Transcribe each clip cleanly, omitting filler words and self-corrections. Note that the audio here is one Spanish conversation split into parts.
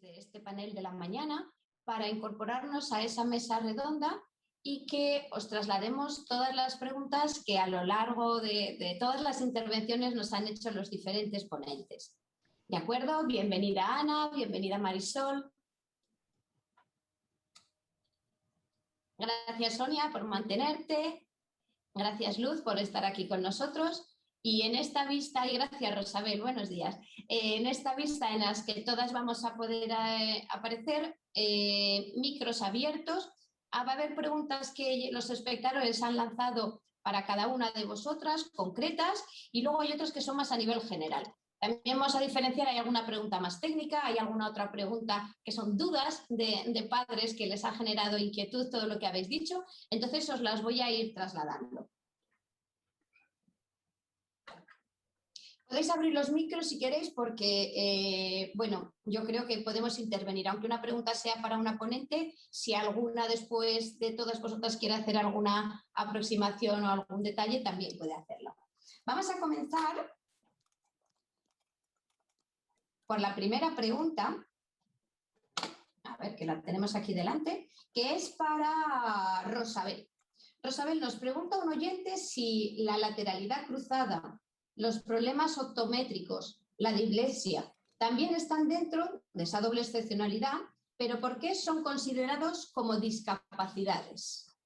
de este panel de la mañana para incorporarnos a esa mesa redonda y que os traslademos todas las preguntas que a lo largo de todas las intervenciones nos han hecho los diferentes ponentes. ¿De acuerdo? Bienvenida Ana, bienvenida Marisol. Gracias Sonia por mantenerte. Gracias Luz por estar aquí con nosotros. Y en esta vista, y gracias Rosabel, buenos días, en esta vista en las que todas vamos a poder aparecer, micros abiertos, va a haber preguntas que los espectadores han lanzado para cada una de vosotras, concretas, y luego hay otras que son más a nivel general. También vamos a diferenciar, hay alguna pregunta más técnica, hay alguna otra pregunta que son dudas de padres que les ha generado inquietud todo lo que habéis dicho, entonces os las voy a ir trasladando. Podéis abrir los micros si queréis porque, bueno, yo creo que podemos intervenir, aunque una pregunta sea para una ponente, si alguna después de todas vosotras quiere hacer alguna aproximación o algún detalle, también puede hacerlo. Vamos a comenzar por la primera pregunta, a ver, que la tenemos aquí delante, que es para Rosabel. Rosabel, nos pregunta un oyente si la lateralidad cruzada, los problemas optométricos, la dislexia, también están dentro de esa doble excepcionalidad, pero ¿por qué son considerados como discapacidades?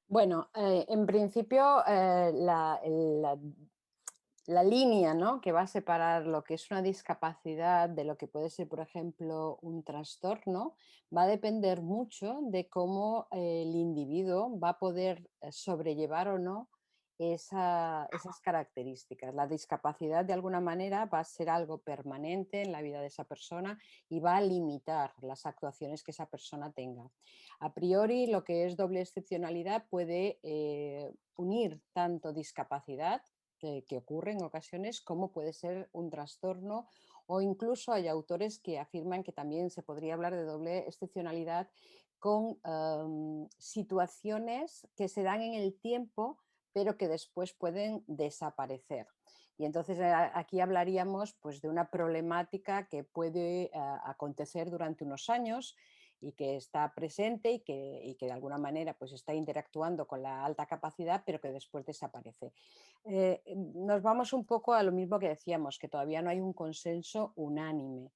Bueno, en principio la línea, ¿no?, que va a separar lo que es una discapacidad de lo que puede ser, por ejemplo, un trastorno, va a depender mucho de cómo el individuo va a poder sobrellevar o no esas características. La discapacidad, de alguna manera, va a ser algo permanente en la vida de esa persona y va a limitar las actuaciones que esa persona tenga. A priori, lo que es doble excepcionalidad puede unir tanto discapacidad, que ocurre en ocasiones, como puede ser un trastorno, o incluso hay autores que afirman que también se podría hablar de doble excepcionalidad con situaciones que se dan en el tiempo pero que después pueden desaparecer. Y entonces aquí hablaríamos pues, de una problemática que puede acontecer durante unos años y que está presente y que de alguna manera pues, está interactuando con la alta capacidad, pero que después desaparece. Nos vamos un poco a lo mismo que decíamos, que todavía no hay un consenso unánime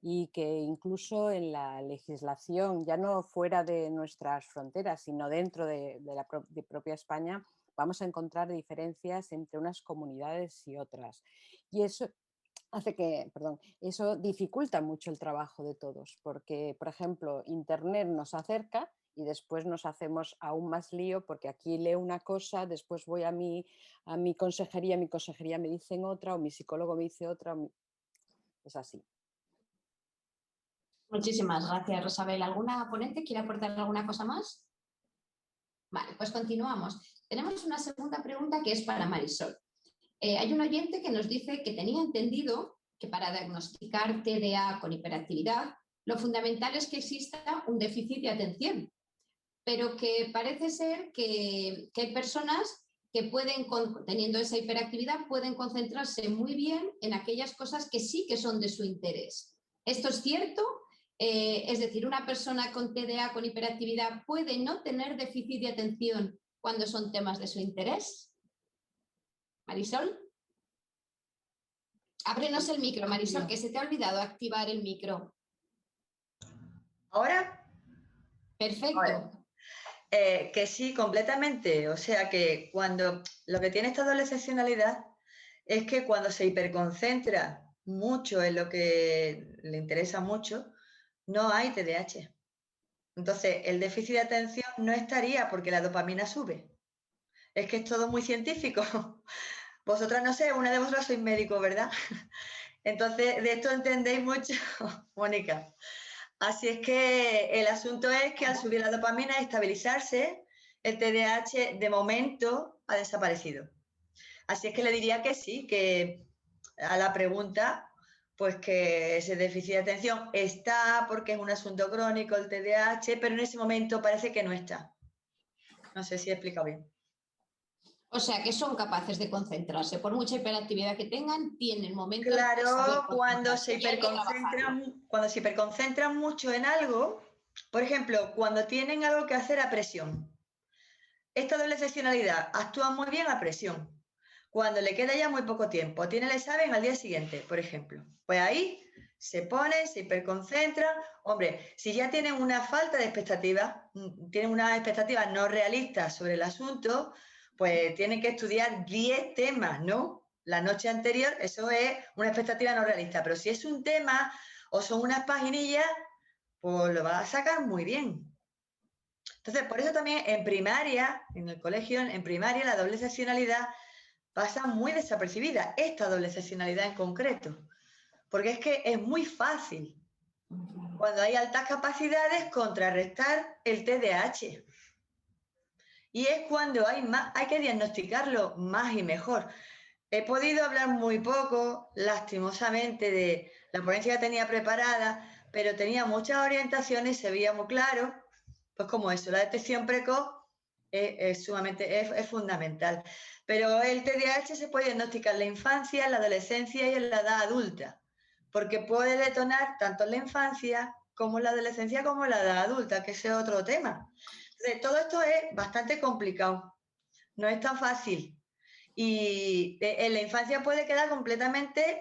y que incluso en la legislación, ya no fuera de nuestras fronteras, sino dentro de propia España, vamos a encontrar diferencias entre unas comunidades y otras. Y eso hace que, eso dificulta mucho el trabajo de todos, porque, por ejemplo, Internet nos acerca y después nos hacemos aún más lío porque aquí leo una cosa, después voy a mi consejería me dicen otra, o mi psicólogo me dice otra. Es así. Muchísimas gracias, Rosabel. ¿Alguna ponente quiere aportar alguna cosa más? Vale, pues continuamos. Tenemos una segunda pregunta que es para Marisol. Hay un oyente que nos dice que tenía entendido que para diagnosticar TDA con hiperactividad lo fundamental es que exista un déficit de atención, pero que parece ser que hay personas que pueden, teniendo esa hiperactividad, pueden concentrarse muy bien en aquellas cosas que sí que son de su interés. ¿Esto es cierto? Es decir, una persona con TDA, con hiperactividad, puede no tener déficit de atención cuando son temas de su interés. Marisol. Ábrenos el micro, Marisol, que se te ha olvidado activar el micro. ¿Ahora? Perfecto. Ahora. Que sí, completamente. O sea que cuando lo que tiene esta doble excepcionalidad es que cuando se hiperconcentra mucho en lo que le interesa mucho, no hay TDAH. Entonces, el déficit de atención no estaría porque la dopamina sube. Es que es todo muy científico. Vosotras, no sé, una de vosotras sois médico, ¿verdad? Entonces, de esto entendéis mucho, Mónica. Así es que el asunto es que al subir la dopamina y estabilizarse, el TDAH de momento ha desaparecido. Así es que le diría que sí, que a la pregunta, pues que ese déficit de atención está porque es un asunto crónico el TDAH, pero en ese momento parece que no está. No sé si he explicado bien. O sea, que son capaces de concentrarse. Por mucha hiperactividad que tengan, tienen momentos de saber Claro, concentrarse y hay que trabajarlo. cuando se hiperconcentran mucho en algo, por ejemplo, cuando tienen algo que hacer a presión. Esta doble excepcionalidad actúa muy bien a presión. Cuando le queda ya muy poco tiempo, tiene el examen al día siguiente, por ejemplo. Pues ahí se pone, se hiperconcentra. Hombre, si ya tienen una falta de expectativas, tienen unas expectativas no realistas sobre el asunto, pues tienen que estudiar 10 temas, ¿no? La noche anterior, eso es una expectativa no realista. Pero si es un tema o son unas paginillas, pues lo va a sacar muy bien. Entonces, por eso también en primaria, en el colegio, en primaria, la doble seccionalidad pasa muy desapercibida, esta doble seccionalidad en concreto, porque es que es muy fácil, cuando hay altas capacidades, contrarrestar el TDAH. Y es cuando hay que diagnosticarlo más y mejor. He podido hablar muy poco, lastimosamente, de la ponencia que tenía preparada, pero tenía muchas orientaciones, se veía muy claro, pues como eso, la detección precoz es fundamental. Pero el TDAH se puede diagnosticar en la infancia, en la adolescencia y en la edad adulta, porque puede detonar tanto en la infancia como en la adolescencia como en la edad adulta, que ese es otro tema. Entonces, todo esto es bastante complicado, no es tan fácil. Y en la infancia puede quedar completamente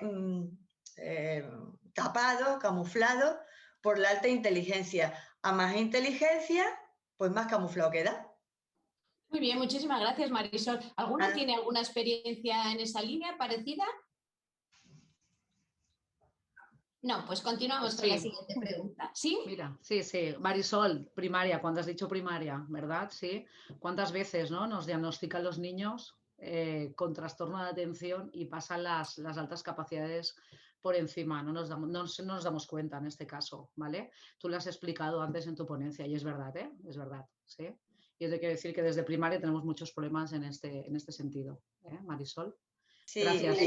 tapado, camuflado por la alta inteligencia. A más inteligencia, pues más camuflado queda. Muy bien, muchísimas gracias, Marisol. ¿Alguno Ah, tiene alguna experiencia en esa línea parecida? No, pues continuamos con la Sí, siguiente pregunta. ¿Sí? mira, sí, sí. Marisol, primaria, cuando has dicho primaria, ¿verdad? Sí. ¿Cuántas veces, ¿no? Nos diagnostican los niños con trastorno de atención y pasan las altas capacidades por encima? No nos damos cuenta en este caso, ¿vale? Tú lo has explicado antes en tu ponencia y es verdad, ¿eh? Es verdad, ¿sí? Yo te quiero decir que desde primaria tenemos muchos problemas en este sentido, ¿eh, Marisol? sí, Gracias.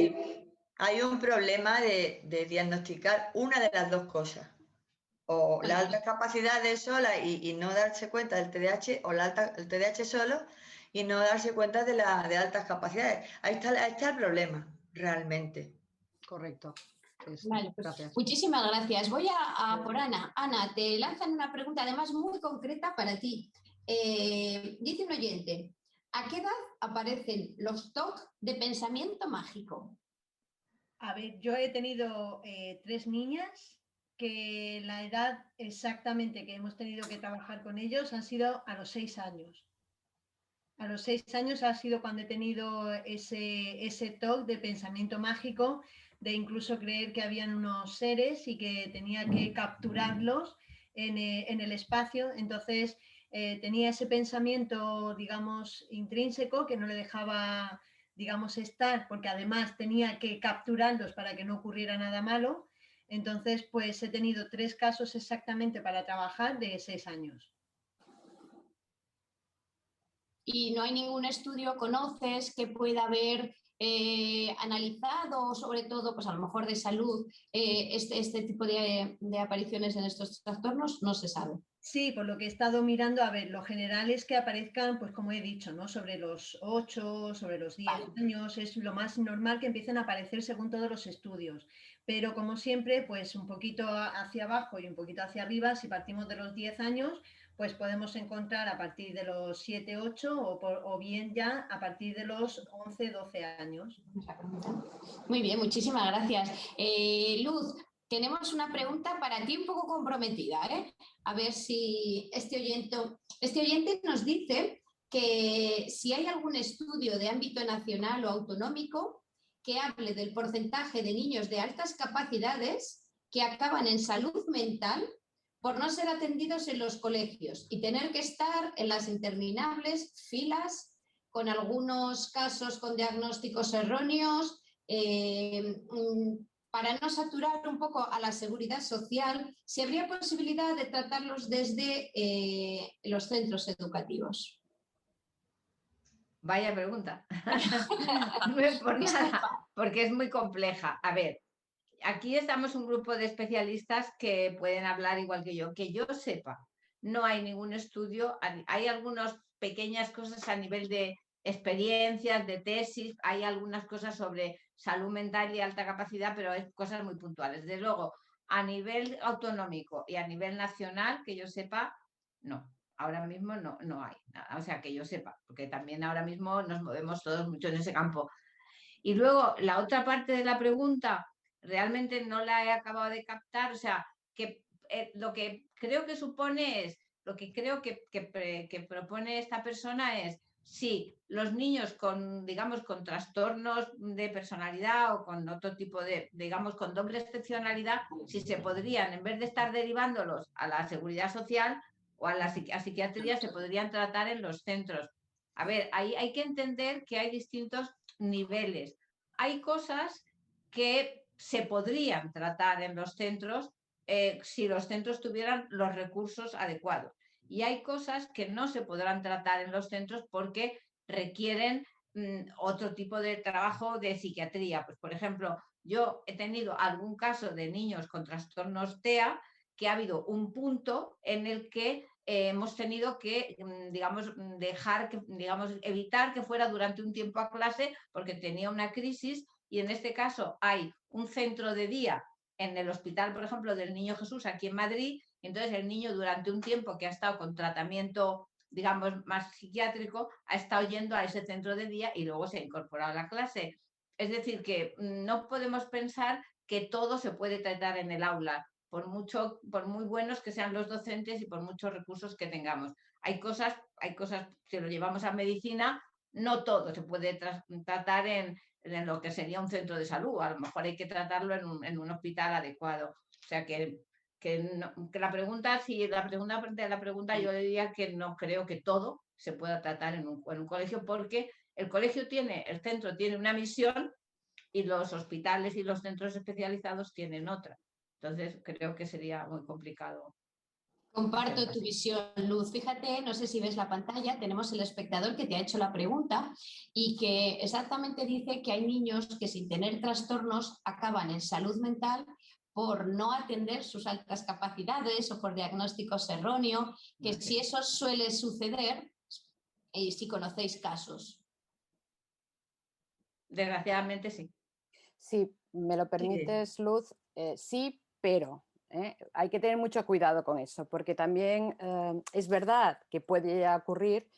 hay un problema de diagnosticar una de las dos cosas. O las altas capacidades sola y no darse cuenta del TDAH, o el TDAH solo y no darse cuenta de altas capacidades. Ahí está el problema, realmente. Correcto. Sí, sí. Vale, pues Gracias. muchísimas gracias. Voy a por Ana. Ana, te lanzan una pregunta además muy concreta para ti. Dice un oyente, ¿a qué edad aparecen los TOC de pensamiento mágico? A ver, yo he tenido 3 niñas que la edad exactamente que hemos tenido que trabajar con ellos han sido a los 6 años. A los 6 años ha sido cuando he tenido ese TOC de pensamiento mágico, de incluso creer que habían unos seres y que tenía que capturarlos en el espacio. Entonces tenía ese pensamiento, digamos, intrínseco que no le dejaba, digamos, estar, porque además tenía que capturarlos para que no ocurriera nada malo. Entonces, pues he tenido 3 casos exactamente para trabajar de 6 años. Y no hay ningún estudio, conoces, que pueda haber analizado, sobre todo, pues a lo mejor de salud, este tipo de apariciones en estos trastornos, no se sabe. Sí, por lo que he estado mirando, a ver, lo general es que aparezcan, pues como he dicho, ¿no? Sobre los 8, sobre los 10 Vale. años, es lo más normal que empiecen a aparecer según todos los estudios. Pero como siempre, pues un poquito hacia abajo y un poquito hacia arriba, si partimos de los 10 años, pues podemos encontrar a partir de los 7, 8 o bien ya a partir de los 11, 12 años. Muy bien, muchísimas gracias. Luz, tenemos una pregunta para ti un poco comprometida, ¿eh? A ver si este oyente nos dice que si hay algún estudio de ámbito nacional o autonómico que hable del porcentaje de niños de altas capacidades que acaban en salud mental por no ser atendidos en los colegios y tener que estar en las interminables filas con algunos casos con diagnósticos erróneos, para no saturar un poco a la seguridad social, si habría posibilidad de tratarlos desde los centros educativos. Vaya pregunta. No es por nada, porque es muy compleja. A ver, aquí estamos un grupo de especialistas que pueden hablar igual que yo. Que yo sepa, no hay ningún estudio, hay algunas pequeñas cosas a nivel de experiencias, de tesis, hay algunas cosas sobre salud mental y alta capacidad, pero es cosas muy puntuales. Desde luego, a nivel autonómico y a nivel nacional, que yo sepa, no. Ahora mismo no hay nada, o sea, que yo sepa, porque también ahora mismo nos movemos todos mucho en ese campo. Y luego, la otra parte de la pregunta, realmente no la he acabado de captar, o sea, que lo que creo que supone es, lo que creo que propone esta persona es, sí, los niños con, digamos, con trastornos de personalidad o con otro tipo de, digamos, con doble excepcionalidad, si se podrían, en vez de estar derivándolos a la seguridad social o a la psiquiatría, se podrían tratar en los centros. A ver, ahí hay que entender que hay distintos niveles. Hay cosas que se podrían tratar en los centros si los centros tuvieran los recursos adecuados. Y hay cosas que no se podrán tratar en los centros porque requieren otro tipo de trabajo de psiquiatría. Pues, por ejemplo, yo he tenido algún caso de niños con trastornos TEA que ha habido un punto en el que hemos tenido que, digamos, evitar que fuera durante un tiempo a clase porque tenía una crisis, y en este caso hay un centro de día en el hospital, por ejemplo, del Niño Jesús aquí en Madrid. Entonces el niño, durante un tiempo que ha estado con tratamiento, digamos, más psiquiátrico, ha estado yendo a ese centro de día y luego se ha incorporado a la clase. Es decir, que no podemos pensar que todo se puede tratar en el aula, por muy buenos que sean los docentes y por muchos recursos que tengamos. Hay cosas, si lo llevamos a medicina, no todo se puede tratar en lo que sería un centro de salud. A lo mejor hay que tratarlo en un hospital adecuado. O sea que la pregunta, si la segunda parte de la pregunta, yo diría que no creo que todo se pueda tratar en un colegio, porque el centro tiene una misión y los hospitales y los centros especializados tienen otra. Entonces creo que sería muy complicado. Comparto tu visión, Luz. Fíjate, no sé si ves la pantalla, tenemos el espectador que te ha hecho la pregunta y que exactamente dice que hay niños que sin tener trastornos acaban en salud mental por no atender sus altas capacidades o por diagnósticos erróneos, que si eso suele suceder, si conocéis casos. Desgraciadamente sí. Sí, me lo permites, Luz, sí, pero hay que tener mucho cuidado con eso, porque también es verdad que puede ocurrir,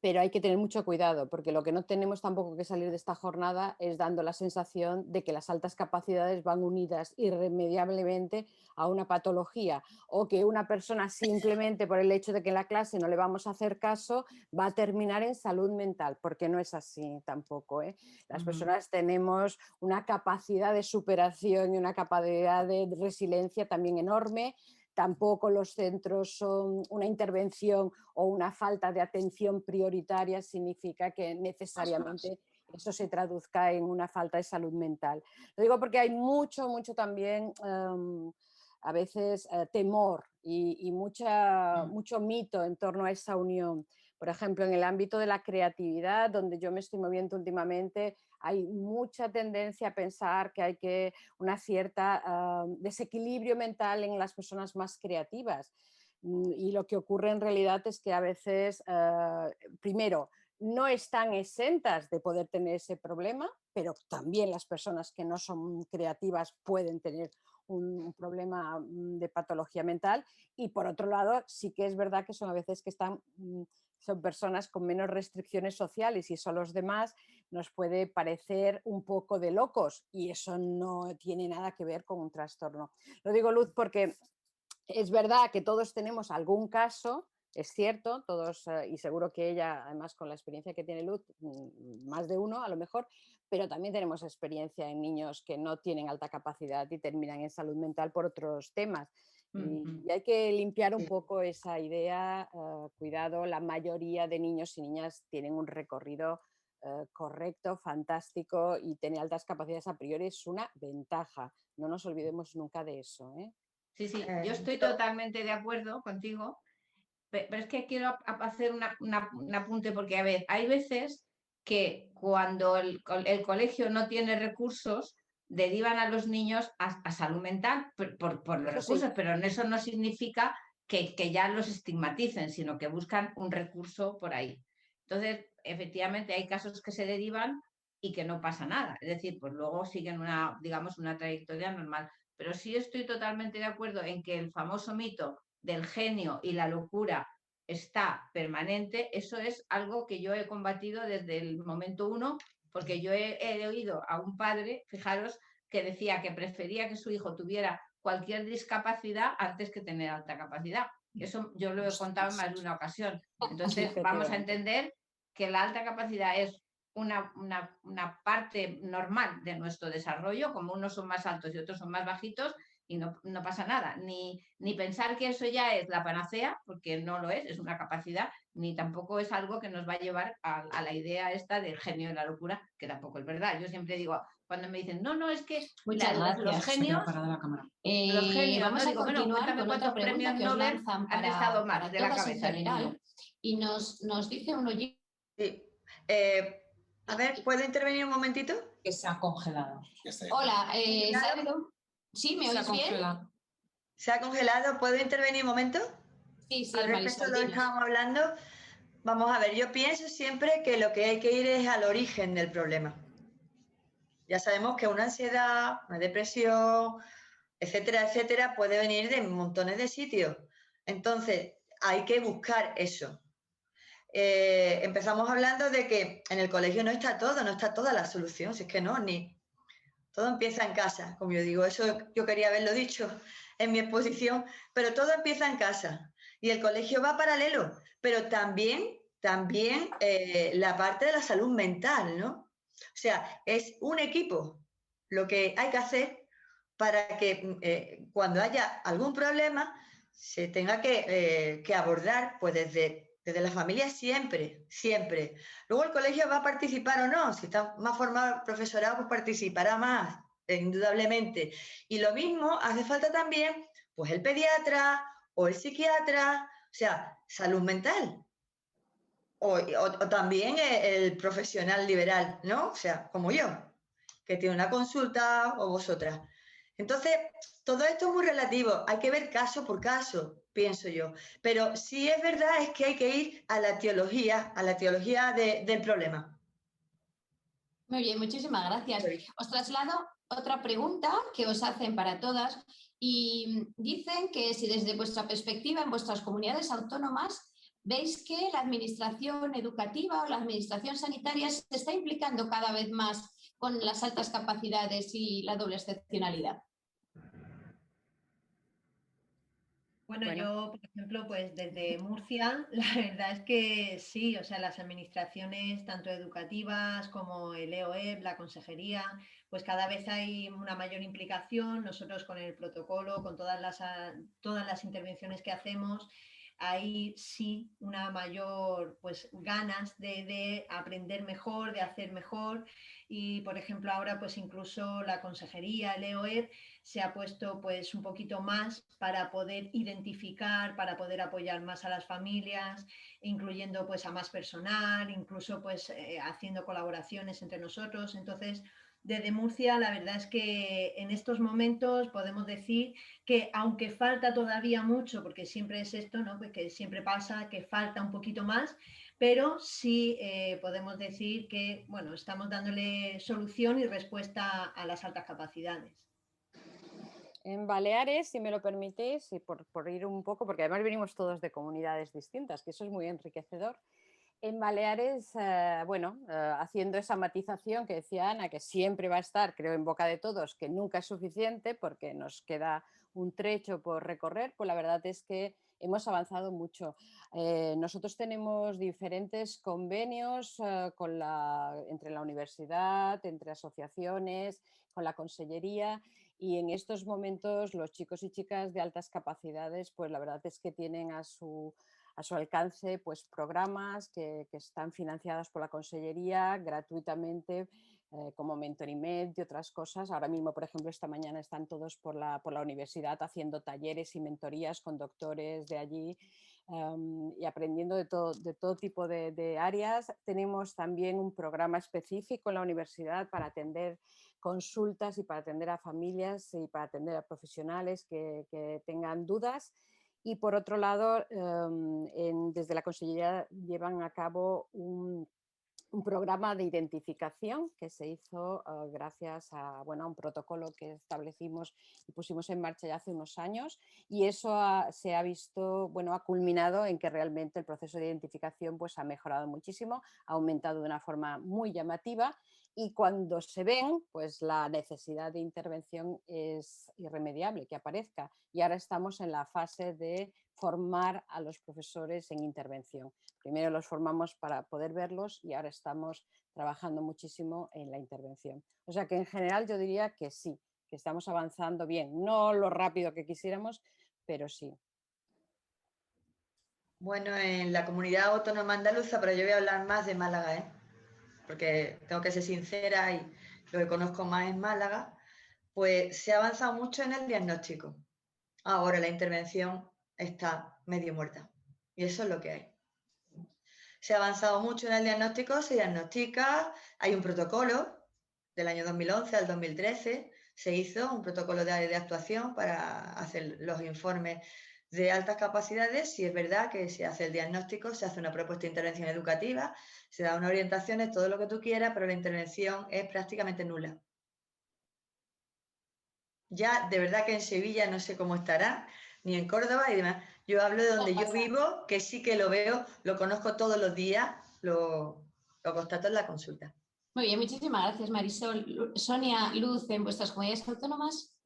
pero hay que tener mucho cuidado, porque lo que no tenemos tampoco que salir de esta jornada es dando la sensación de que las altas capacidades van unidas irremediablemente a una patología, o que una persona simplemente por el hecho de que en la clase no le vamos a hacer caso va a terminar en salud mental, porque no es así tampoco. Las personas tenemos una capacidad de superación y una capacidad de resiliencia también enorme. Tampoco los centros son una intervención o una falta de atención prioritaria significa que necesariamente eso se traduzca en una falta de salud mental. Lo digo porque hay mucho también a veces temor y mucho mito en torno a esa unión. Por ejemplo, en el ámbito de la creatividad, donde yo me estoy moviendo últimamente, hay mucha tendencia a pensar que hay una cierta desequilibrio mental en las personas más creativas. Y lo que ocurre en realidad es que a veces, primero, no están exentas de poder tener ese problema, pero también las personas que no son creativas pueden tener un problema de patología mental. Y por otro lado, sí que es verdad que son a veces que son personas con menos restricciones sociales y eso a los demás nos puede parecer un poco de locos, y eso no tiene nada que ver con un trastorno. Lo digo, Luz, porque es verdad que todos tenemos algún caso, es cierto, todos, y seguro que ella, además con la experiencia que tiene Luz, más de uno a lo mejor, pero también tenemos experiencia en niños que no tienen alta capacidad y terminan en salud mental por otros temas. Y hay que limpiar un poco esa idea. Cuidado, la mayoría de niños y niñas tienen un recorrido correcto, fantástico, y tener altas capacidades a priori es una ventaja. No nos olvidemos nunca de eso. Sí, yo estoy totalmente de acuerdo contigo, pero es que quiero hacer un apunte, porque, a ver, hay veces que cuando el colegio no tiene recursos, derivan a los niños a salud mental por los recursos, sí. Pero eso no significa que ya los estigmaticen, sino que buscan un recurso por ahí. Entonces, efectivamente hay casos que se derivan y que no pasa nada. Es decir, pues luego siguen digamos, una trayectoria normal. Pero sí estoy totalmente de acuerdo en que el famoso mito del genio y la locura está permanente. Eso es algo que yo he combatido desde el momento uno, porque yo he oído a un padre, fijaros, que decía que prefería que su hijo tuviera cualquier discapacidad antes que tener alta capacidad. Eso yo lo he contado en más de una ocasión. Entonces, vamos a entender que la alta capacidad es una parte normal de nuestro desarrollo, como unos son más altos y otros son más bajitos, y no pasa nada. Ni pensar que eso ya es la panacea, porque no lo es una capacidad, ni tampoco es algo que nos va a llevar a la idea esta del genio y la locura, que tampoco es verdad. Yo siempre digo, cuando me dicen, no, es que los genios, vamos a digo, bueno, continuar cuéntame con otra cuántos pregunta premios que os Nobel lanzan han estado para mal de la todas en cabeza del general. mundo. Y nos dice un oyente. Sí. A ver, ¿puedo intervenir un momentito? Que se ha congelado. Hola, Sandro. ¿Sí? ¿Me oís bien? ¿Se ha congelado? ¿Puedo intervenir un momento? Sí, Al respecto de lo que estábamos hablando, vamos a ver, yo pienso siempre que lo que hay que ir es al origen del problema. Ya sabemos que una ansiedad, una depresión, etcétera, etcétera, puede venir de montones de sitios. Entonces, hay que buscar eso. Empezamos hablando de que en el colegio no está todo, no está toda la solución, si es que no, ni todo empieza en casa, como yo digo, eso yo quería haberlo dicho en mi exposición, pero todo empieza en casa y el colegio va paralelo, pero también la parte de la salud mental, ¿no? O sea, es un equipo lo que hay que hacer para que cuando haya algún problema se tenga que abordar pues desde la familia siempre, siempre. Luego el colegio va a participar o no, si está más formado el profesorado, pues participará más, indudablemente. Y lo mismo hace falta también, pues el pediatra o el psiquiatra, o sea, salud mental. O también el profesional liberal, ¿no? O sea, como yo, que tiene una consulta o vosotras. Entonces, todo esto es muy relativo, hay que ver caso por caso, pienso yo. Pero sí es verdad es que hay que ir a la teología del problema. Muy bien, muchísimas gracias. Os traslado otra pregunta que os hacen para todas y dicen que si desde vuestra perspectiva en vuestras comunidades autónomas veis que la administración educativa o la administración sanitaria se está implicando cada vez más con las altas capacidades y la doble excepcionalidad. Bueno, yo, por ejemplo, pues desde Murcia, la verdad es que sí, o sea, las administraciones, tanto educativas como el EOEP, la consejería, pues cada vez hay una mayor implicación. Nosotros con el protocolo, con todas las intervenciones que hacemos, hay sí una mayor pues ganas de aprender mejor, de hacer mejor. Y, por ejemplo, ahora pues incluso la consejería, el EOEP, se ha puesto pues un poquito más para poder identificar, para poder apoyar más a las familias, incluyendo pues a más personal, incluso pues haciendo colaboraciones entre nosotros. Entonces, desde Murcia, la verdad es que en estos momentos podemos decir que aunque falta todavía mucho, porque siempre es esto, ¿no? Pues que siempre pasa que falta un poquito más, pero sí podemos decir que, bueno, estamos dándole solución y respuesta a las altas capacidades. En Baleares, si me lo permitís, y por ir un poco, porque además venimos todos de comunidades distintas, que eso es muy enriquecedor. En Baleares, haciendo esa matización que decía Ana, que siempre va a estar, creo, en boca de todos, que nunca es suficiente porque nos queda un trecho por recorrer, pues la verdad es que hemos avanzado mucho. Nosotros tenemos diferentes convenios entre la universidad, entre asociaciones, con la consellería, y en estos momentos los chicos y chicas de altas capacidades, pues la verdad es que tienen a su alcance pues, programas que están financiados por la Consellería gratuitamente, como Mentorimed y otras cosas. Ahora mismo, por ejemplo, esta mañana están todos por la universidad haciendo talleres y mentorías con doctores de allí y aprendiendo de todo tipo de áreas. Tenemos también un programa específico en la universidad para atender consultas y para atender a familias y para atender a profesionales que tengan dudas. Y por otro lado, desde la Consellería llevan a cabo un un programa de identificación que se hizo gracias a, bueno, a un protocolo que establecimos y pusimos en marcha ya hace unos años, y eso se ha visto, bueno, ha culminado en que realmente el proceso de identificación pues, ha mejorado muchísimo, ha aumentado de una forma muy llamativa, y cuando se ven, pues la necesidad de intervención es irremediable que aparezca, y ahora estamos en la fase de formar a los profesores en intervención. Primero los formamos para poder verlos y ahora estamos trabajando muchísimo en la intervención. O sea que en general yo diría que sí, que estamos avanzando bien, no lo rápido que quisiéramos, pero sí. Bueno, en la comunidad autónoma andaluza, pero yo voy a hablar más de Málaga, ¿eh? Porque tengo que ser sincera y lo que conozco más es Málaga, pues se ha avanzado mucho en el diagnóstico. Ahora la intervención está medio muerta y eso es lo que hay. Se ha avanzado mucho en el diagnóstico, se diagnostica, hay un protocolo del año 2011 al 2013, se hizo un protocolo de actuación para hacer los informes de altas capacidades. Si es verdad que se hace el diagnóstico, se hace una propuesta de intervención educativa, se da unas orientaciones, todo lo que tú quieras, pero la intervención es prácticamente nula. Ya de verdad que en Sevilla no sé cómo estará, ni en Córdoba y demás. Yo hablo de donde yo vivo, que sí que lo veo, lo conozco todos los días, lo constato en la consulta. Muy bien, muchísimas gracias, Marisol. Sonia, Luz, en vuestras comunidades autónomas.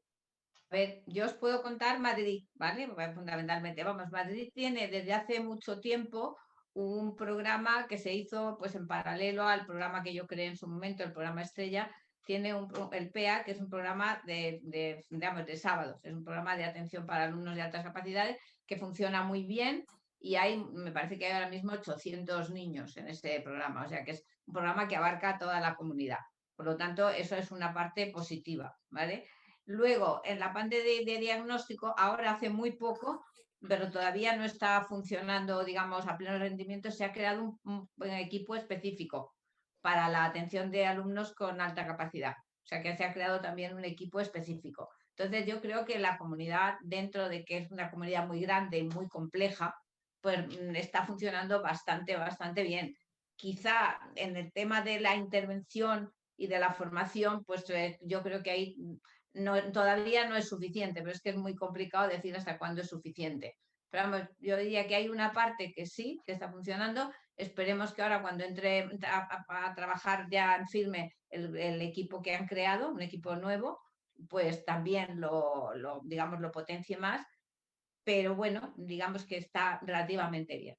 A ver, yo os puedo contar Madrid, ¿vale? Fundamentalmente, vamos, Madrid tiene desde hace mucho tiempo un programa que se hizo pues en paralelo al programa que yo creé en su momento, el programa Estrella, tiene el PEA, que es un programa digamos, de sábados, es un programa de atención para alumnos de altas capacidades que funciona muy bien y me parece que hay ahora mismo 800 niños en este programa, o sea que es un programa que abarca toda la comunidad. Por lo tanto, eso es una parte positiva, ¿vale? Luego, en la parte de diagnóstico, ahora hace muy poco, pero todavía no está funcionando, digamos, a pleno rendimiento, se ha creado un equipo específico para la atención de alumnos con alta capacidad. O sea, que se ha creado también un equipo específico. Entonces, yo creo que la comunidad, dentro de que es una comunidad muy grande y muy compleja, pues está funcionando bastante, bastante bien. Quizá en el tema de la intervención y de la formación, pues yo creo que hay todavía no es suficiente, pero es que es muy complicado decir hasta cuándo es suficiente. Pero vamos, yo diría que hay una parte que sí, que está funcionando. Esperemos que ahora cuando entre a trabajar ya en firme el equipo que han creado, un equipo nuevo, pues también digamos, lo potencie más. Pero bueno, digamos que está relativamente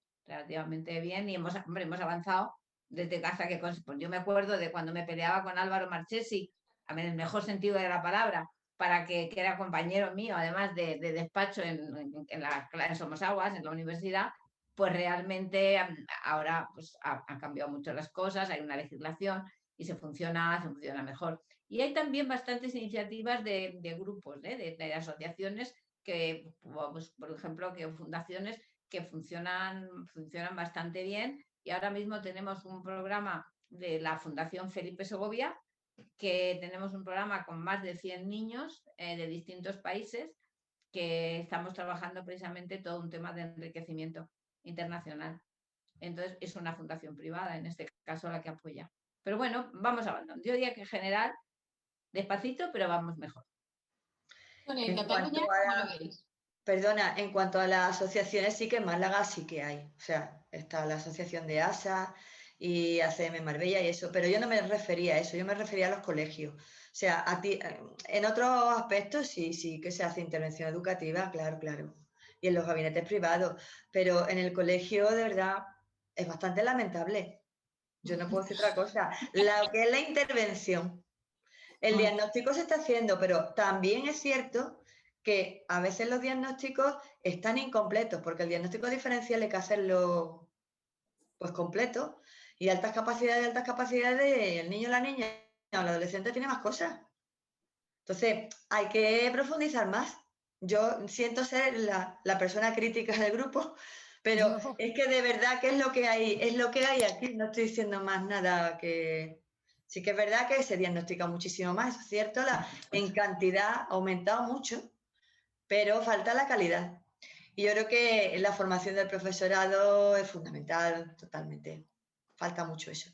bien y hemos avanzado desde casa que pues yo me acuerdo de cuando me peleaba con Álvaro Marchesi, en el mejor sentido de la palabra, que era compañero mío, además de despacho en Somosaguas, en la universidad, pues realmente ahora pues, han cambiado mucho las cosas, hay una legislación y se funciona mejor. Y hay también bastantes iniciativas de grupos, de asociaciones que, pues, por ejemplo, que fundaciones que funcionan bastante bien. Y ahora mismo tenemos un programa de la Fundación Felipe Segovia, que tenemos un programa con más de 100 niños de distintos países que estamos trabajando precisamente todo un tema de enriquecimiento internacional. Entonces, es una fundación privada, en este caso, la que apoya. Pero bueno, vamos avanzando. Yo diría que en general, despacito, pero vamos mejor. Sonia, en Cataluña, ¿cómo lo veis? Perdona, en cuanto a las asociaciones, sí que en Málaga sí que hay. O sea, está la asociación de ASA y ACM Marbella y eso, pero yo no me refería a eso, yo me refería a los colegios. O sea, en otros aspectos sí que se hace intervención educativa, claro, claro. Y en los gabinetes privados, pero en el colegio de verdad es bastante lamentable. Yo no puedo decir otra cosa. Lo que es la intervención. El diagnóstico se está haciendo, pero también es cierto que a veces los diagnósticos están incompletos, porque el diagnóstico diferencial hay que hacerlo pues completo. Y altas capacidades, el niño o la niña o el adolescente tiene más cosas. Entonces, hay que profundizar más. Yo siento ser la persona crítica del grupo, pero es que de verdad que es lo que hay aquí. No estoy diciendo más nada que... Sí que es verdad que se diagnostica muchísimo más, es cierto, en cantidad ha aumentado mucho, pero falta la calidad. Y yo creo que la formación del profesorado es fundamental, totalmente. Falta mucho eso.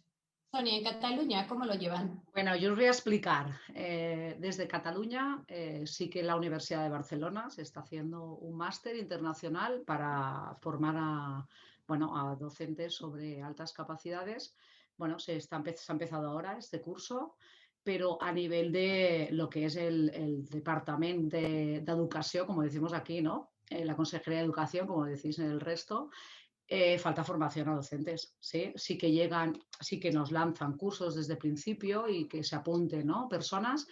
Sonia, en Cataluña, ¿cómo lo llevan? Bueno, yo os voy a explicar. Desde Cataluña sí que la Universidad de Barcelona se está haciendo un máster internacional para formar a docentes sobre altas capacidades. Bueno, se ha empezado ahora este curso, pero a nivel de lo que es el Departamento de Educación, como decimos aquí, ¿no? La Consejería de Educación, como decís en el resto, falta formación a docentes, ¿sí? Sí que llegan, sí que nos lanzan cursos desde el principio y que se apunten, ¿no? Personas,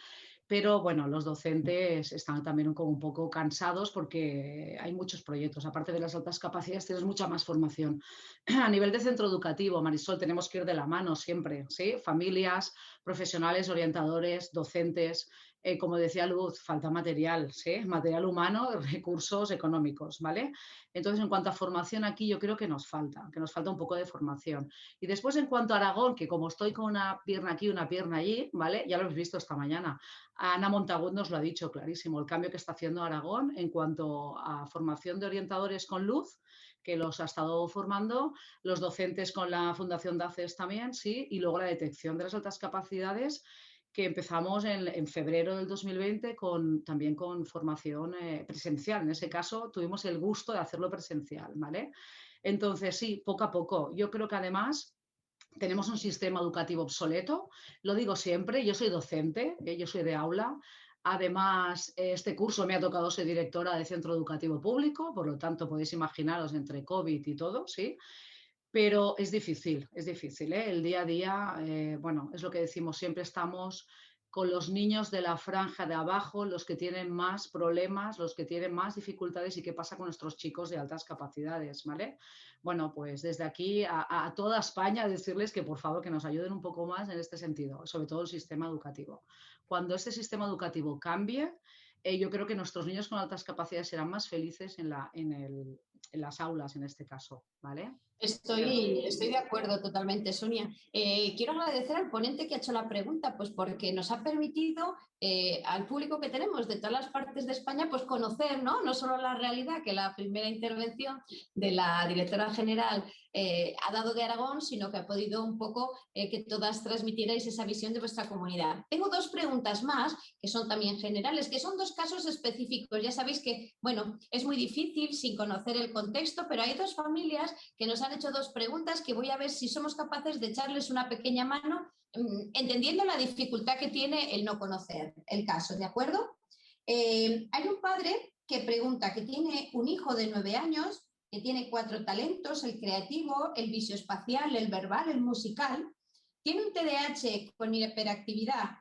pero bueno, los docentes están también como un poco cansados porque hay muchos proyectos. Aparte de las altas capacidades, tienes mucha más formación. A nivel de centro educativo, Marisol, tenemos que ir de la mano siempre, ¿sí? Familias, profesionales, orientadores, docentes. Como decía Luz, falta material, ¿sí? Material humano, recursos económicos, ¿vale? Entonces, en cuanto a formación aquí, yo creo que nos falta un poco de formación. Y después, en cuanto a Aragón, que como estoy con una pierna aquí, una pierna allí, ¿vale? Ya lo habéis visto esta mañana. Ana Montagut nos lo ha dicho clarísimo, el cambio que está haciendo Aragón en cuanto a formación de orientadores con Luz, que los ha estado formando, los docentes con la Fundación DACES también, sí, y luego la detección de las altas capacidades, que empezamos en febrero del 2020 también con formación presencial. En ese caso tuvimos el gusto de hacerlo presencial, ¿vale? Entonces, sí, poco a poco. Yo creo que además tenemos un sistema educativo obsoleto, lo digo siempre, yo soy docente, yo soy de aula. Además, este curso me ha tocado ser directora de centro educativo público, por lo tanto podéis imaginaros entre COVID y todo, ¿sí? Pero es difícil, ¿eh? El día a día, bueno, es lo que decimos, siempre estamos con los niños de la franja de abajo, los que tienen más problemas, los que tienen más dificultades y qué pasa con nuestros chicos de altas capacidades, ¿vale? Bueno, pues desde aquí a toda España decirles que por favor que nos ayuden un poco más en este sentido, sobre todo el sistema educativo. Cuando este sistema educativo cambie, yo creo que nuestros niños con altas capacidades serán más felices en las aulas en este caso, ¿vale? Estoy de acuerdo totalmente, Sonia. Quiero agradecer al ponente que ha hecho la pregunta, pues porque nos ha permitido al público que tenemos de todas las partes de España, pues conocer, ¿no? No solo la realidad que la primera intervención de la directora general ha dado de Aragón, sino que ha podido un poco que todas transmitierais esa visión de vuestra comunidad. Tengo dos preguntas más, que son también generales, que son dos casos específicos. Ya sabéis que, bueno, es muy difícil sin conocer el contexto, pero hay dos familias que nos han hecho dos preguntas que voy a ver si somos capaces de echarles una pequeña mano, entendiendo la dificultad que tiene el no conocer el caso, ¿de acuerdo? Hay un padre que pregunta que tiene un hijo de 9 años, que tiene 4 talentos, el creativo, el visoespacial, el verbal, el musical, tiene un TDAH con hiperactividad,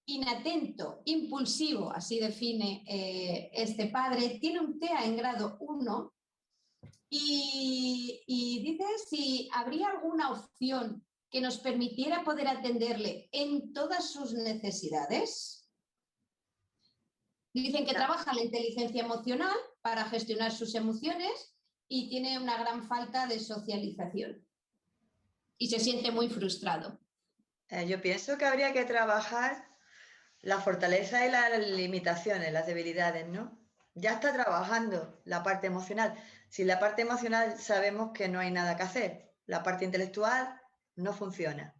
inatento, impulsivo, así define este padre, tiene un TEA en grado 1, y dice si habría alguna opción que nos permitiera poder atenderle en todas sus necesidades. Dicen que trabaja la inteligencia emocional para gestionar sus emociones y tiene una gran falta de socialización y se siente muy frustrado. Yo pienso que habría que trabajar la fortaleza y las limitaciones, las debilidades, ¿no? Ya está trabajando la parte emocional. Si la parte emocional sabemos que no hay nada que hacer, la parte intelectual no funciona.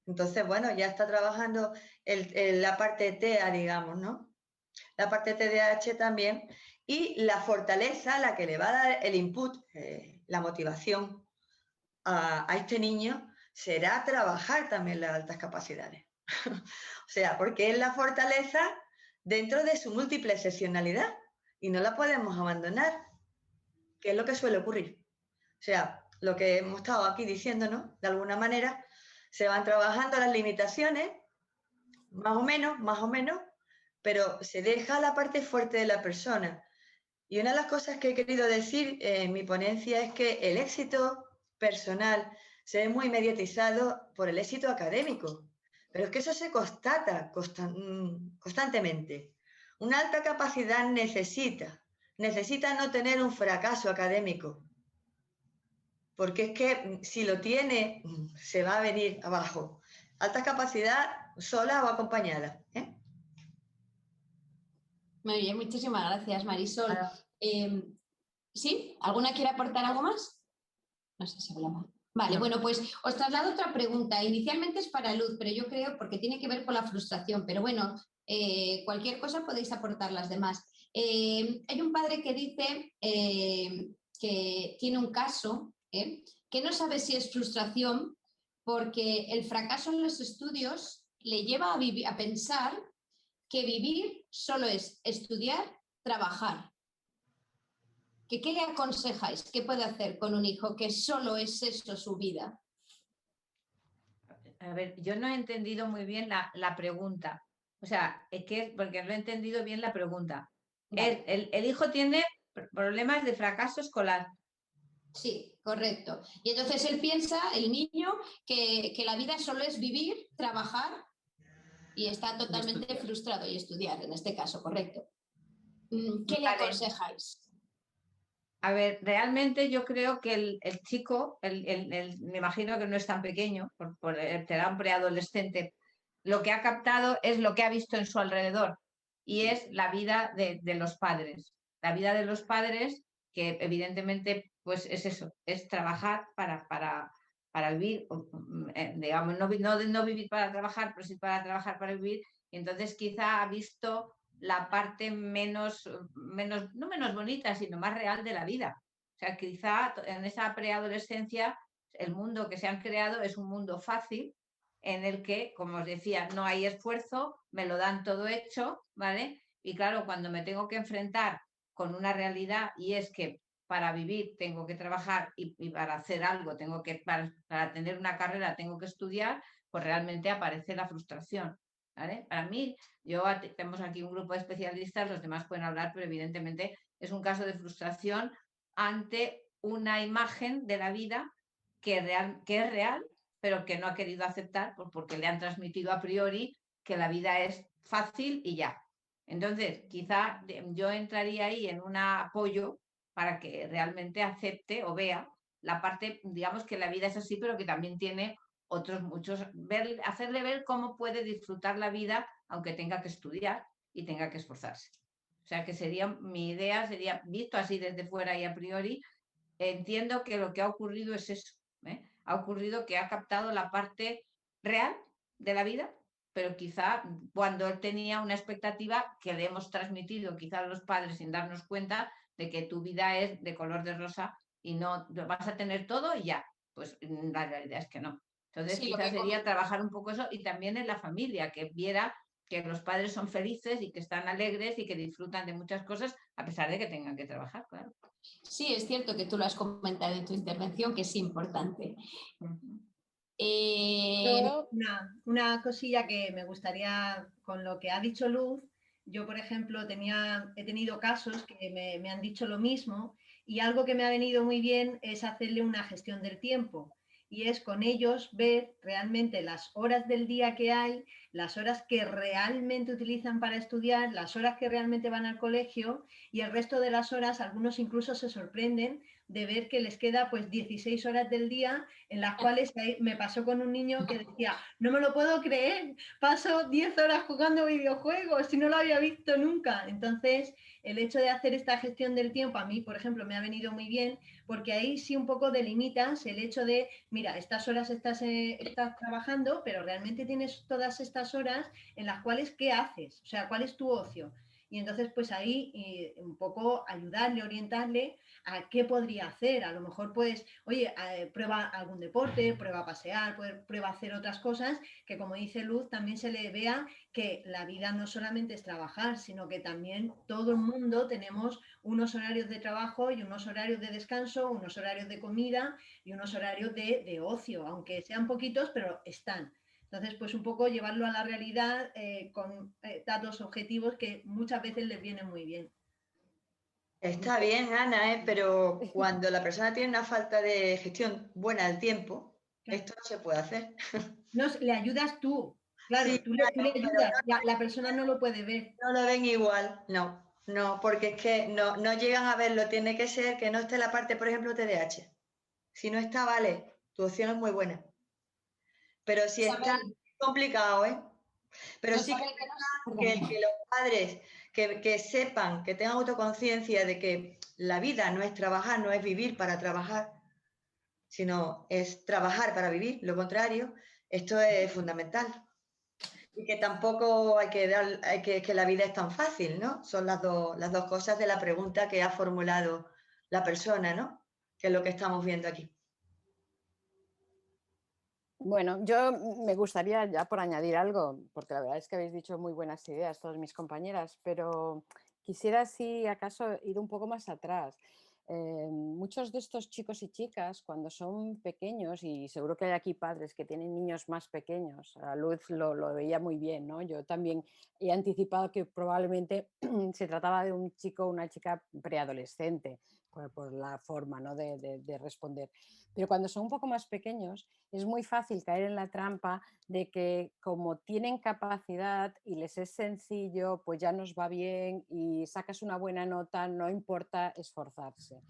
Entonces, bueno, ya está trabajando la parte TEA, digamos, ¿no? La parte TDAH también. Y la fortaleza, la que le va a dar el input, la motivación a este niño, será trabajar también las altas capacidades. O sea, porque es la fortaleza dentro de su múltiple excepcionalidad y no la podemos abandonar, que es lo que suele ocurrir. O sea, lo que hemos estado aquí diciendo, ¿no? De alguna manera, se van trabajando las limitaciones, más o menos, pero se deja la parte fuerte de la persona. Y una de las cosas que he querido decir en mi ponencia es que el éxito personal se ve muy mediatizado por el éxito académico, pero es que eso se constata constantemente. Una alta capacidad necesita no tener un fracaso académico, porque es que si lo tiene, se va a venir abajo. Alta capacidad sola o acompañada, ¿eh? Muy bien, muchísimas gracias, Marisol. ¿Sí? ¿Alguna quiere aportar algo más? No sé si hablaba. Vale, No. bueno, pues os traslado otra pregunta. Inicialmente es para Luz, pero yo creo porque tiene que ver con la frustración. Pero bueno, cualquier cosa podéis aportar las demás. Hay un padre que dice que tiene un caso, que no sabe si es frustración porque el fracaso en los estudios le lleva a pensar que vivir solo es estudiar, trabajar. ¿Qué le aconsejáis? ¿Qué puede hacer con un hijo que solo es eso su vida? A ver, yo no he entendido muy bien la pregunta. O sea, es que porque no he entendido bien la pregunta. Vale. El hijo tiene problemas de fracaso escolar. Sí, correcto. Y entonces él piensa, el niño, que la vida solo es vivir, trabajar y está totalmente frustrado y estudiar, en este caso, correcto. ¿Qué le Vale. aconsejáis? A ver, realmente yo creo que el chico, me imagino que no es tan pequeño, será un preadolescente, lo que ha captado es lo que ha visto en su alrededor y es la vida de los padres. La vida de los padres, que evidentemente pues es eso, es trabajar para vivir, digamos, no vivir para trabajar, pero sí para trabajar para vivir. Y entonces quizá ha visto la parte no menos bonita, sino más real de la vida. O sea, quizá en esa preadolescencia el mundo que se han creado es un mundo fácil en el que, como os decía, no hay esfuerzo, me lo dan todo hecho, ¿vale? Y claro, cuando me tengo que enfrentar con una realidad y es que para vivir tengo que trabajar y para hacer algo tengo que, para tener una carrera tengo que estudiar, pues realmente aparece la frustración. ¿Vale? Para mí, tenemos aquí un grupo de especialistas, los demás pueden hablar, pero evidentemente es un caso de frustración ante una imagen de la vida que es real, pero que no ha querido aceptar porque le han transmitido a priori que la vida es fácil y ya. Entonces, quizá yo entraría ahí en un apoyo para que realmente acepte o vea la parte, digamos que la vida es así, pero que también tiene otros muchos, hacerle ver cómo puede disfrutar la vida aunque tenga que estudiar y tenga que esforzarse. O sea que mi idea sería, visto así desde fuera y a priori, entiendo que lo que ha ocurrido es eso. Ha ocurrido que ha captado la parte real de la vida, pero quizá cuando él tenía una expectativa que le hemos transmitido quizá a los padres sin darnos cuenta de que tu vida es de color de rosa y no vas a tener todo y ya. Pues la realidad es que no. Entonces, Sí, quizás sería trabajar un poco eso y también en la familia, que viera que los padres son felices y que están alegres y que disfrutan de muchas cosas a pesar de que tengan que trabajar, claro. Sí, es cierto que tú lo has comentado en tu intervención, que es importante. Una cosilla que me gustaría, con lo que ha dicho Luz, yo, por ejemplo, he tenido casos que me han dicho lo mismo y algo que me ha venido muy bien es hacerle una gestión del tiempo y es con ellos ver realmente las horas del día que hay, las horas que realmente utilizan para estudiar, las horas que realmente van al colegio y el resto de las horas, algunos incluso se sorprenden de ver que les queda pues 16 horas del día en las cuales me pasó con un niño que decía, no me lo puedo creer, paso 10 horas jugando videojuegos y no lo había visto nunca. Entonces, el hecho de hacer esta gestión del tiempo a mí, por ejemplo, me ha venido muy bien porque ahí sí un poco delimitas el hecho de, mira, estas horas estás trabajando, pero realmente tienes todas estas horas en las cuales, ¿qué haces? O sea, ¿cuál es tu ocio? Y entonces, pues ahí un poco ayudarle, orientarle a qué podría hacer. A lo mejor, pues, oye, prueba algún deporte, prueba a pasear, prueba a hacer otras cosas, que como dice Luz, también se le vea que la vida no solamente es trabajar, sino que también todo el mundo tenemos unos horarios de trabajo y unos horarios de descanso, unos horarios de comida y unos horarios de ocio, aunque sean poquitos, pero están. Entonces, pues un poco llevarlo a la realidad con datos objetivos que muchas veces les vienen muy bien. Está bien, Ana, pero cuando la persona tiene una falta de gestión buena del tiempo, esto no se puede hacer. No, le ayudas tú, claro, Sí, tú le ayudas, la persona no lo puede ver. no lo ven igual, no, porque es que no llegan a verlo, tiene que ser que no esté la parte, por ejemplo, TDAH. Si no está, vale, tu opción es muy buena. Pero si está, complicado, ¿eh? Pero sí que los padres que sepan, que tengan autoconciencia de que la vida no es trabajar, no es vivir para trabajar, sino es trabajar para vivir, lo contrario, esto es fundamental. Y que tampoco hay que que la vida es tan fácil, ¿no? Son las dos cosas de la pregunta que ha formulado la persona, ¿no? Que es lo que estamos viendo aquí. Bueno, yo me gustaría ya por añadir algo, porque la verdad es que habéis dicho muy buenas ideas todas mis compañeras, pero quisiera si acaso ir un poco más atrás. Muchos de estos chicos y chicas, cuando son pequeños, y seguro que hay aquí padres que tienen niños más pequeños, a Luz lo veía muy bien, ¿no? Yo también he anticipado que probablemente se trataba de un chico o una chica preadolescente, por la forma, ¿no? de responder. Pero cuando son un poco más pequeños, es muy fácil caer en la trampa de que como tienen capacidad y les es sencillo, pues ya nos va bien y sacas una buena nota, no importa esforzarse.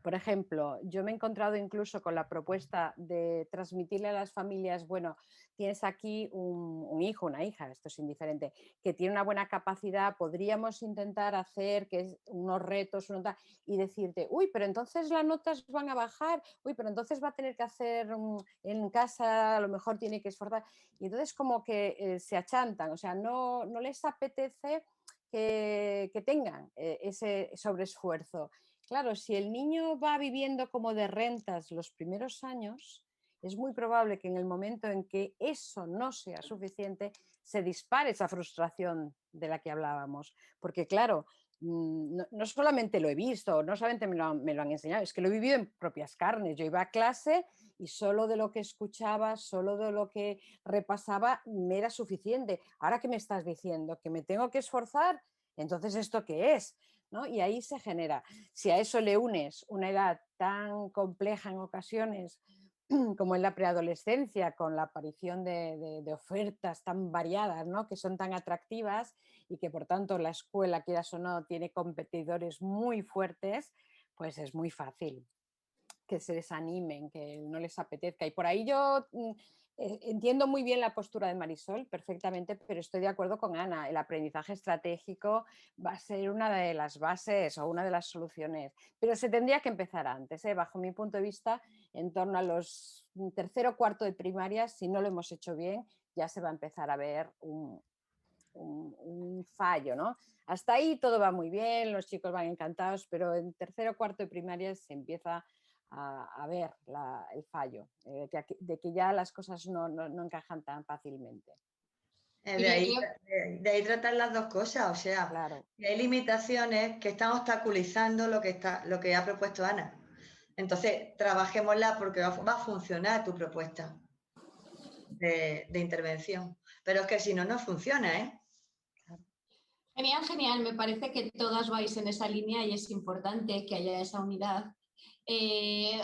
Por ejemplo, yo me he encontrado incluso con la propuesta de transmitirle a las familias, bueno, tienes aquí un hijo, una hija, esto es indiferente, que tiene una buena capacidad, podríamos intentar hacer unos retos y decirte, uy, pero entonces las notas van a bajar, uy, pero entonces va a tener que hacer en casa, a lo mejor tiene que esforzar. Y entonces como que se achantan, o sea, no les apetece que tengan ese sobreesfuerzo. Claro, si el niño va viviendo como de rentas los primeros años, es muy probable que en el momento en que eso no sea suficiente, se dispare esa frustración de la que hablábamos. Porque claro, no solamente lo he visto, no solamente me lo han enseñado, es que lo he vivido en propias carnes. Yo iba a clase y solo de lo que escuchaba, solo de lo que repasaba, me era suficiente. Ahora que me estás diciendo que me tengo que esforzar, entonces ¿esto qué es? ¿No? Y ahí se genera. Si a eso le unes una edad tan compleja en ocasiones como en la preadolescencia, con la aparición de ofertas tan variadas, ¿no? Que son tan atractivas y que por tanto la escuela, quieras o no, tiene competidores muy fuertes, pues es muy fácil que se desanimen, que no les apetezca. Y por ahí yo entiendo muy bien la postura de Marisol, perfectamente, pero estoy de acuerdo con Ana. El aprendizaje estratégico va a ser una de las bases o una de las soluciones, pero se tendría que empezar antes, bajo mi punto de vista, en torno a los tercero o cuarto de primaria, si no lo hemos hecho bien, ya se va a empezar a ver un fallo, ¿no? Hasta ahí todo va muy bien, los chicos van encantados, pero en tercero o cuarto de primaria se empieza a ver el fallo, de que ya las cosas no encajan tan fácilmente. De ahí tratar las dos cosas, o sea, claro. Hay limitaciones que están obstaculizando lo que ha propuesto Ana. Entonces, trabajémosla porque va a funcionar tu propuesta de intervención. Pero es que si no, no funciona, ¿eh? Genial, genial. Me parece que todas vais en esa línea y es importante que haya esa unidad.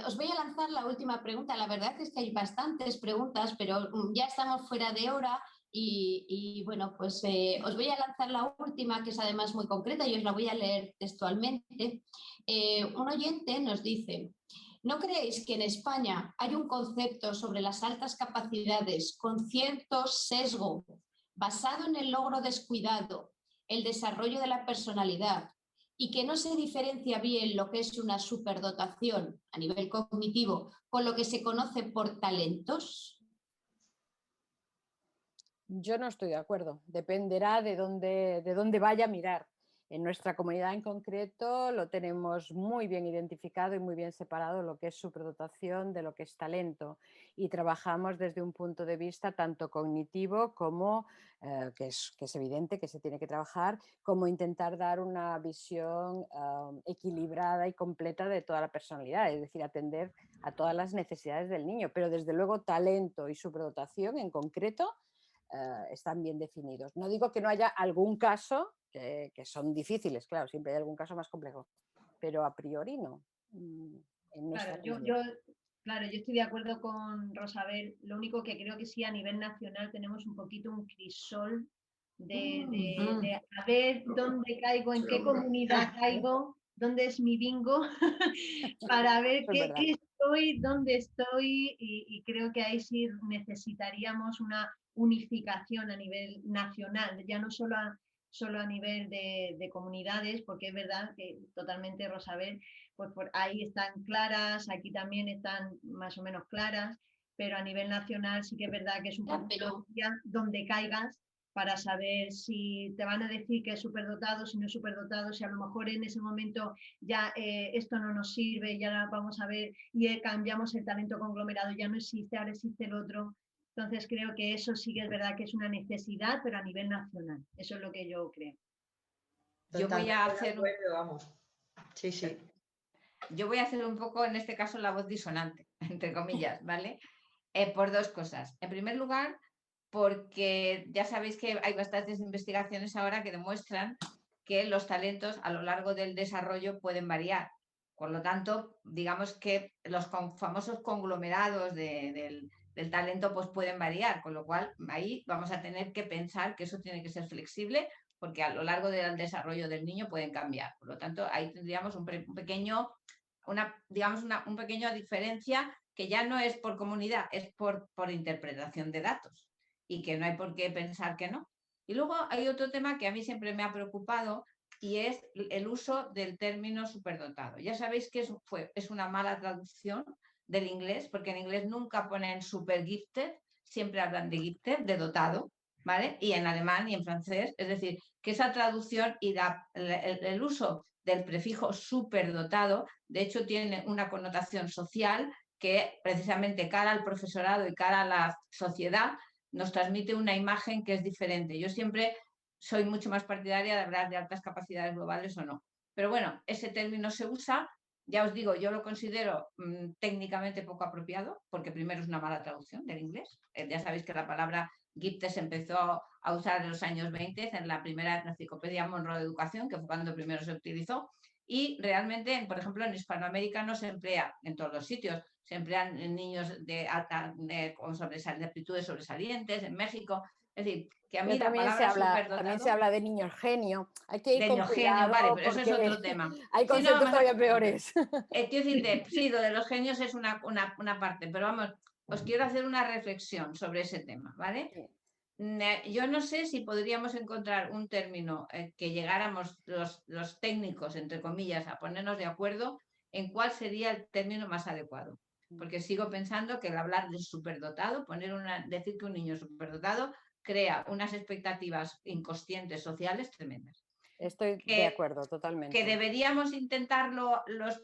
Os voy a lanzar la última pregunta. La verdad es que hay bastantes preguntas, pero ya estamos fuera de hora y bueno, pues os voy a lanzar la última, que es además muy concreta y os la voy a leer textualmente. Un oyente nos dice: ¿no creéis que en España hay un concepto sobre las altas capacidades con cierto sesgo basado en el logro descuidado, el desarrollo de la personalidad, y que no se diferencia bien lo que es una superdotación a nivel cognitivo con lo que se conoce por talentos? Yo no estoy de acuerdo. Dependerá de dónde vaya a mirar. En nuestra comunidad en concreto lo tenemos muy bien identificado y muy bien separado lo que es superdotación de lo que es talento. Y trabajamos desde un punto de vista tanto cognitivo como, que es evidente que se tiene que trabajar, como intentar dar una visión equilibrada y completa de toda la personalidad, es decir, atender a todas las necesidades del niño. Pero desde luego talento y superdotación en concreto están bien definidos. No digo que no haya algún caso que son difíciles, claro, siempre hay algún caso más complejo, pero a priori no. Claro, yo estoy de acuerdo con Rosabel. Lo único que creo que sí, a nivel nacional tenemos un poquito un crisol de a ver dónde caigo, en qué comunidad caigo, dónde es mi bingo, para ver qué estoy, dónde estoy, y creo que ahí sí necesitaríamos una unificación a nivel nacional, ya no solo solo a nivel de comunidades, porque es verdad que totalmente, Rosabel, pues por ahí están claras, aquí también están más o menos claras, pero a nivel nacional sí que es verdad que es un Ya, poco pero donde caigas para saber si te van a decir que es superdotado, si no es superdotado, si a lo mejor en ese momento ya esto no nos sirve, ya vamos a ver y cambiamos el talento conglomerado, ya no existe, ahora existe el otro. Entonces creo que eso sí que es verdad que es una necesidad, pero a nivel nacional. Eso es lo que yo creo. Yo voy a Totalmente de hacer acuerdo, vamos. Sí, sí. Yo voy a hacer un poco, en este caso, la voz disonante, entre comillas, ¿vale? Por dos cosas. En primer lugar, porque ya sabéis que hay bastantes investigaciones ahora que demuestran que los talentos a lo largo del desarrollo pueden variar. Por lo tanto, digamos que los famosos conglomerados del talento pues pueden variar, con lo cual ahí vamos a tener que pensar que eso tiene que ser flexible porque a lo largo del desarrollo del niño pueden cambiar. Por lo tanto, ahí tendríamos un pequeño, digamos un pequeño diferencia que ya no es por comunidad, es por interpretación de datos y que no hay por qué pensar que no. Y luego hay otro tema que a mí siempre me ha preocupado y es el uso del término superdotado. Ya sabéis que es una mala traducción del inglés, porque en inglés nunca ponen super gifted, siempre hablan de gifted, de dotado, ¿vale? Y en alemán y en francés, es decir, que esa traducción y el uso del prefijo superdotado, de hecho, tiene una connotación social que precisamente cara al profesorado y cara a la sociedad nos transmite una imagen que es diferente. Yo siempre soy mucho más partidaria de hablar de altas capacidades globales o no. Pero bueno, ese término se usa, ya os digo, yo lo considero técnicamente poco apropiado, porque primero es una mala traducción del inglés. Ya sabéis que la palabra gifted se empezó a usar en los años 20 en la primera enciclopedia Monroe de Educación, que fue cuando primero se utilizó, y realmente, por ejemplo, en Hispanoamérica no se emplea en todos los sitios, se emplean en niños con aptitudes sobresalientes, en México. Es decir, que a Pero mí la palabra también se superdotado, habla de niños genio. Hay que ir de con neogenio, vale, cuidado pero eso es porque otro tema. hay Sí, no, conceptos todavía peores. quiero decirte, sí, lo de los genios es una parte, pero vamos, os quiero hacer una reflexión sobre ese tema, ¿vale? Sí. Yo no sé si podríamos encontrar un término que llegáramos los técnicos, entre comillas, a ponernos de acuerdo en cuál sería el término más adecuado. Porque sigo pensando que el hablar de superdotado, decir que un niño es superdotado, crea unas expectativas inconscientes sociales tremendas. Estoy de acuerdo, totalmente. Que deberíamos intentarlo los,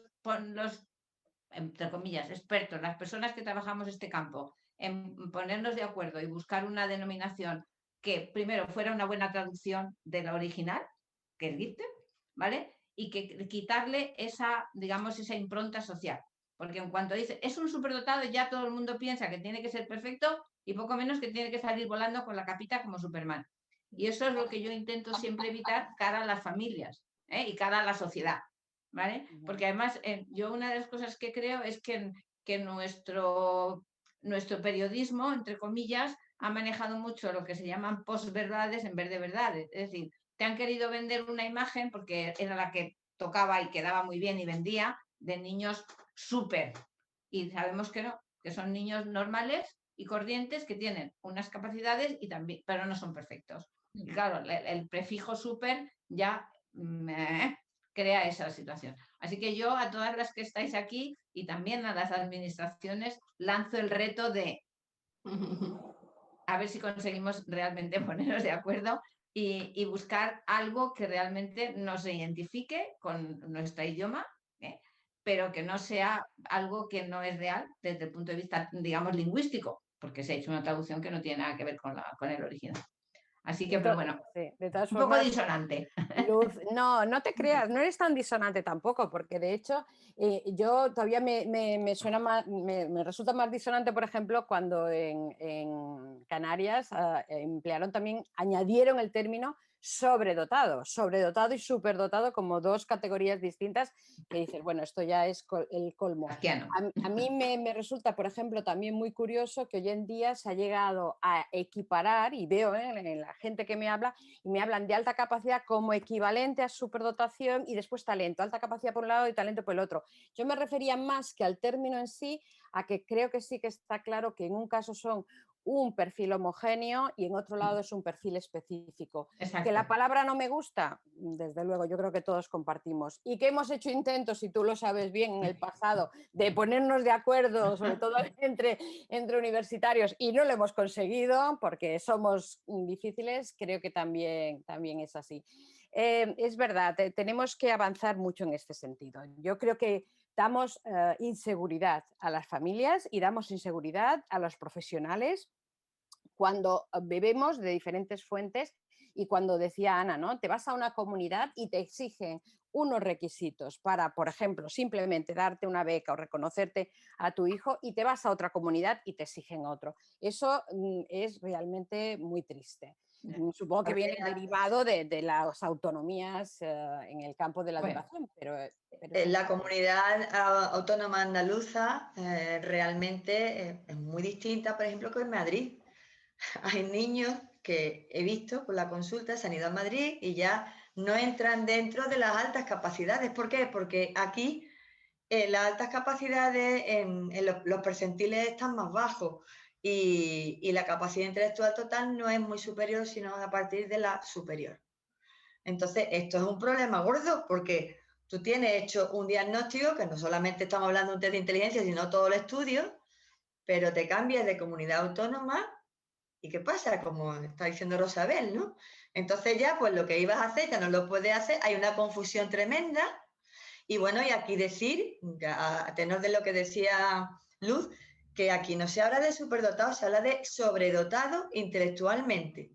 entre comillas, expertos, las personas que trabajamos este campo, en ponernos de acuerdo y buscar una denominación que primero fuera una buena traducción de la original, que es gifted, ¿vale? Y que quitarle esa, digamos, esa impronta social. Porque en cuanto dice, es un superdotado, ya todo el mundo piensa que tiene que ser perfecto y poco menos que tiene que salir volando con la capita como Superman. Y eso es lo que yo intento siempre evitar cara a las familias y cara a la sociedad. ¿Vale? Porque además yo una de las cosas que creo es que nuestro periodismo, entre comillas, ha manejado mucho lo que se llaman posverdades en vez de verdades. Es decir, te han querido vender una imagen porque era la que tocaba y quedaba muy bien y vendía de niños súper. Y sabemos que no, que son niños normales y corrientes que tienen unas capacidades y también, pero no son perfectos. Y claro, el prefijo súper ya crea esa situación. Así que yo a todas las que estáis aquí y también a las administraciones lanzo el reto de a ver si conseguimos realmente ponernos de acuerdo y buscar algo que realmente nos identifique con nuestro idioma, pero que no sea algo que no es real desde el punto de vista, digamos, lingüístico, porque se ha hecho una traducción que no tiene nada que ver con el original. Así que, pero bueno, sí, de todas un formas, poco disonante. Luz, no te creas, no eres tan disonante tampoco, porque de hecho yo todavía me suena más, me resulta más disonante, por ejemplo, cuando en Canarias emplearon también, añadieron el término sobredotado y superdotado como dos categorías distintas que dices, bueno, esto ya es el colmo. A mí me resulta, por ejemplo, también muy curioso que hoy en día se ha llegado a equiparar, y veo en la gente que me habla, y me hablan de alta capacidad como equivalente a superdotación y después talento, alta capacidad por un lado y talento por el otro. Yo me refería más que al término en sí, a que creo que sí que está claro que en un caso son un perfil homogéneo y en otro lado es un perfil específico. Exacto. Que la palabra no me gusta, desde luego, yo creo que todos compartimos. Y que hemos hecho intentos, y tú lo sabes bien, en el pasado, de ponernos de acuerdo, sobre todo entre universitarios, y no lo hemos conseguido porque somos difíciles, creo que también es así. Es verdad, tenemos que avanzar mucho en este sentido. Yo creo que damos inseguridad a las familias y damos inseguridad a los profesionales cuando bebemos de diferentes fuentes y cuando decía Ana, ¿no? Te vas a una comunidad y te exigen unos requisitos para, por ejemplo, simplemente darte una beca o reconocerte a tu hijo y te vas a otra comunidad y te exigen otro. Eso es realmente muy triste. Supongo que viene derivado de las autonomías en el campo de la educación, pero la comunidad autónoma andaluza realmente es muy distinta, por ejemplo, que en Madrid. Hay niños que he visto por la consulta, se han ido a Madrid y ya no entran dentro de las altas capacidades. ¿Por qué? Porque aquí las altas capacidades en los percentiles están más bajos y la capacidad intelectual total no es muy superior, sino a partir de la superior. Entonces, esto es un problema gordo porque tú tienes hecho un diagnóstico, que no solamente estamos hablando de un test de inteligencia, sino todo el estudio, pero te cambias de comunidad autónoma. ¿Y qué pasa? Como está diciendo Rosabel, ¿no? Entonces ya, pues lo que ibas a hacer ya no lo puedes hacer, hay una confusión tremenda. Y bueno, y aquí decir, a tenor de lo que decía Luz, que aquí no se habla de superdotado, se habla de sobredotado intelectualmente.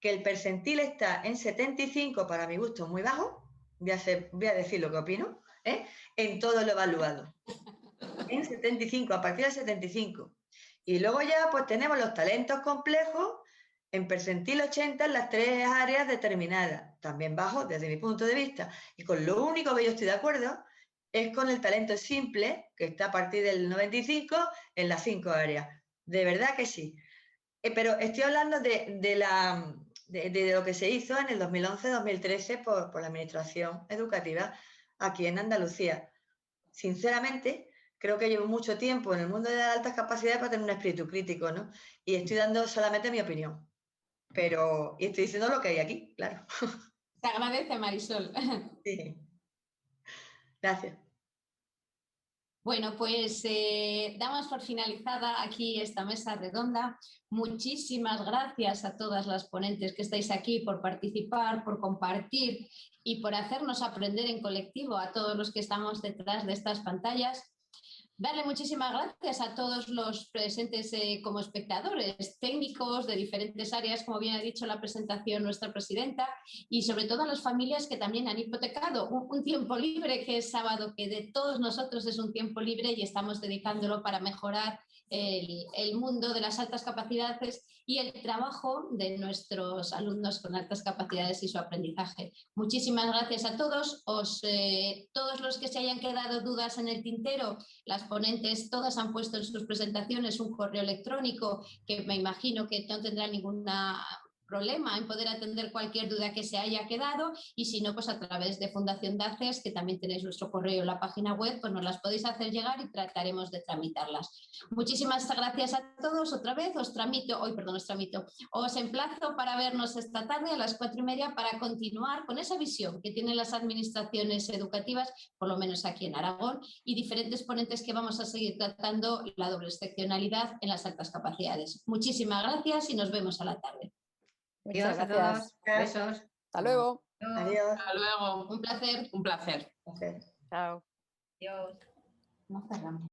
Que el percentil está en 75, para mi gusto, muy bajo, voy a decir lo que opino, en todo lo evaluado. En 75, a partir del 75. Y luego ya pues tenemos los talentos complejos en percentil 80 en las tres áreas determinadas, también bajos desde mi punto de vista. Y con lo único que yo estoy de acuerdo es con el talento simple, que está a partir del 95 en las 5 áreas. De verdad que sí. Pero estoy hablando de lo que se hizo en el 2011-2013 por la Administración Educativa aquí en Andalucía. Sinceramente, creo que llevo mucho tiempo en el mundo de las altas capacidades para tener un espíritu crítico, ¿no? Y estoy dando solamente mi opinión. Y estoy diciendo lo que hay aquí, claro. Se agradece, Marisol. Sí. Gracias. Bueno, pues damos por finalizada aquí esta mesa redonda. Muchísimas gracias a todas las ponentes que estáis aquí por participar, por compartir y por hacernos aprender en colectivo a todos los que estamos detrás de estas pantallas. Darle muchísimas gracias a todos los presentes como espectadores, técnicos de diferentes áreas, como bien ha dicho la presentación nuestra presidenta, y sobre todo a las familias que también han hipotecado un tiempo libre, que es sábado, que de todos nosotros es un tiempo libre y estamos dedicándolo para mejorar el mundo de las altas capacidades y el trabajo de nuestros alumnos con altas capacidades y su aprendizaje. Muchísimas gracias a todos. Todos los que se hayan quedado dudas en el tintero, las ponentes todas han puesto en sus presentaciones un correo electrónico que me imagino que no tendrá ningún problema en poder atender cualquier duda que se haya quedado, y si no, pues a través de Fundación DACES, que también tenéis nuestro correo en la página web, pues nos las podéis hacer llegar y trataremos de tramitarlas. Muchísimas gracias a todos otra vez. Os emplazo para vernos esta tarde a las 4:30 para continuar con esa visión que tienen las administraciones educativas, por lo menos aquí en Aragón, y diferentes ponentes que vamos a seguir tratando la doble excepcionalidad en las altas capacidades. Muchísimas gracias y nos vemos a la tarde. Muchas Adiós gracias. a todos. Besos. Hasta luego. Adiós. Hasta luego. Un placer. Un placer. Okay. Chao. Adiós. No cerramos.